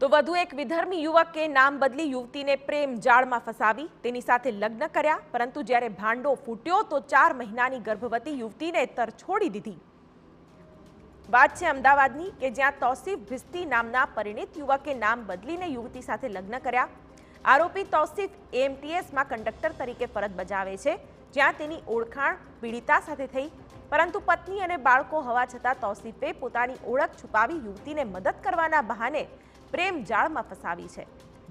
તો વધુ એક વિધર્મી યુવકે નામ બદલી યુવતીને પ્રેમ જાળમાં ફસાવી તેની સાથે લગ્ન કર્યા, પરંતુ જ્યારે ભાંડો ફૂટ્યો તો 4 મહિનાની ગર્ભવતી યુવતીને તરછોડી દીધી। વાત છે અમદાવાદની કે જ્યાં તૌસીફ ભિસ્તી નામના પરિણીત યુવકે નામ બદલીને યુવતી સાથે લગ્ન કર્યા। આરોપી તૌસીફ એએમટીએસમાં કંડક્ટર તરીકે ફરજ બજાવે છે, જ્યાં તેની ઓળખાણ પીડિતા સાથે થઈ, પરંતુ પત્ની અને બાળકો હોવા છતાં તૌસીફે પોતાની ઓળખ છુપાવી યુવતીને મદદ કરવાના બહાને પ્રેમ જાળમાં ફસાવી છે।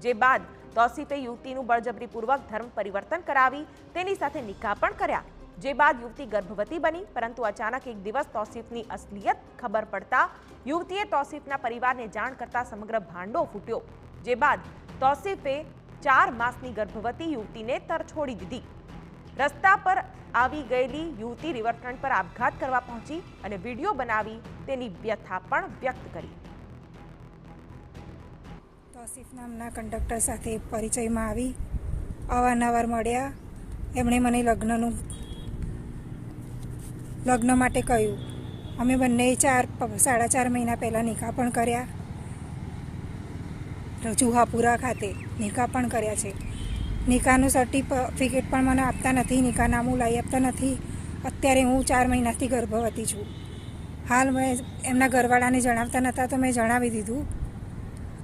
જે બાદ તૌસીફે યુવતીનું બળજબરીપૂર્વક ધર્મ પરિવર્તન કરાવી તેની સાથે નિકાહ પણ કર્યા। જે બાદ યુવતી ગર્ભવતી બની, પરંતુ અચાનક એક દિવસ તૌસીફની અસલિયત ખબર પડતા યુવતીએ તૌસીફના પરિવારને જાણ કરતા સમગ્ર ભાંડો ફૂટ્યો। જે બાદ તૌસીફે 4 માસની ગર્ભવતી યુવતીને તરછોડી દીધી। રસ્તા પર આવી ગયેલી યુવતી રિવરફ્રન્ટ પર આપઘાત કરવા પહોંચી અને વિડીયો બનાવી તેની વ્યથા પણ વ્યક્ત કરી। તૌસીફ નામના કંડક્ટર સાથે પરિચયમાં આવી, અવારનવાર મળ્યા। એમણે મને લગ્ન માટે કહ્યું। અમે બંને 4.5 મહિના પહેલાં નિકાહ પણ કર્યા। જુહાપુરા ખાતે નિકાહ પણ કર્યા છે। નિકાહનું સર્ટિફિકેટ પણ મને આપતા નથી, નિકાહનામું લાવી આપતા નથી। અત્યારે હું 4 મહિનાથી ગર્ભવતી છું। હાલ મેં એમના ઘરવાળાને જણાવતા નહોતા તો મેં જણાવી દીધું,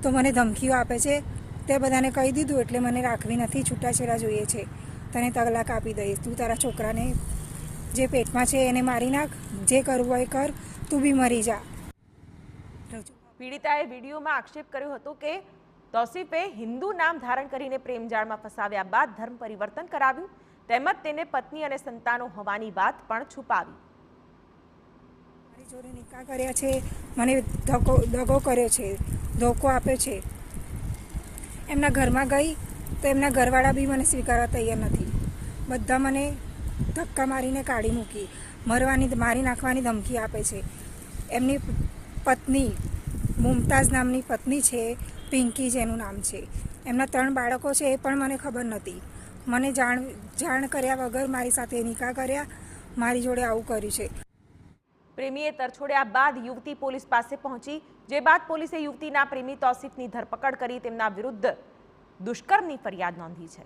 તો મને ધમકીઓ આપે છે। તે બધાને કહી દીધું એટલે મને રાખવી નથી, છૂટાછેડા જોઈએ છે। તને તલાક આપી દઈશ, તું તારા છોકરાને જે પેટમાં છે એને મારી નાખ, જે કરવું હોય કર, તું બી મરી જા। પીડિતાએ વિડીયોમાં આક્ષેપ કર્યો હતો કે તૌસીફે હિન્દુ નામ ધારણ કરીને પ્રેમજાળમાં ફસાવ્યા બાદ ધર્મ પરિવર્તન કરાવ્યું, તેમજ તેને પત્ની અને સંતાનો હોવાની વાત પણ છુપાવી। મારી જોડે નિકાહ કર્યા છે, મને દગો કર્યો છે, ધોકો આપ્યો છે। એમના ઘરમાં ગઈ તો એમના ઘરવાળા બી મને સ્વીકારવા તૈયાર નથી। બધા મને ધક્કા મારીને કાઢી મૂકી, મારી નાખવાની ધમકી આપે છે। એમની પત્ની મુમતાઝ નામની પત્ની છે, પિંકી જેનું નામ છે। એમના 3 બાળકો છે, એ પણ મને ખબર નથી। મને જાણ કર્યા વગર મારી સાથે નિકાહ કર્યા, મારી જોડે આવું કર્યું છે। પ્રેમીએ તરછોડ્યા બાદ યુવતી પોલીસ પાસે પહોંચી। જે બાદ પોલીસે યુવતીના પ્રેમી તૌસીફની ધરપકડ કરી તેમના વિરુદ્ધ દુષ્કર્મની ફરિયાદ નોંધી છે।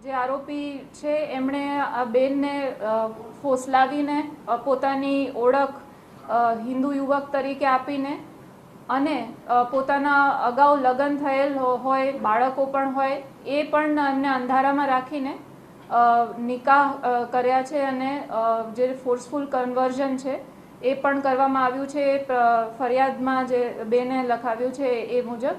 જે આરોપી છે એમણે આ બેનને ફોસલાવીને પોતાની ઓળખ હિન્દુ યુવક તરીકે આપીને અને પોતાના અગાઉ લગ્ન થયેલ હોય, બાળકો પણ હોય, એ પણ એમને અંધારામાં રાખીને નિકાહ કર્યા છે અને જે ફોર્સફુલ કન્વર્ઝન છે એ પણ કરવામાં આવ્યું છે। ફરિયાદમાં જે બેને લખાવ્યું છે એ મુજબ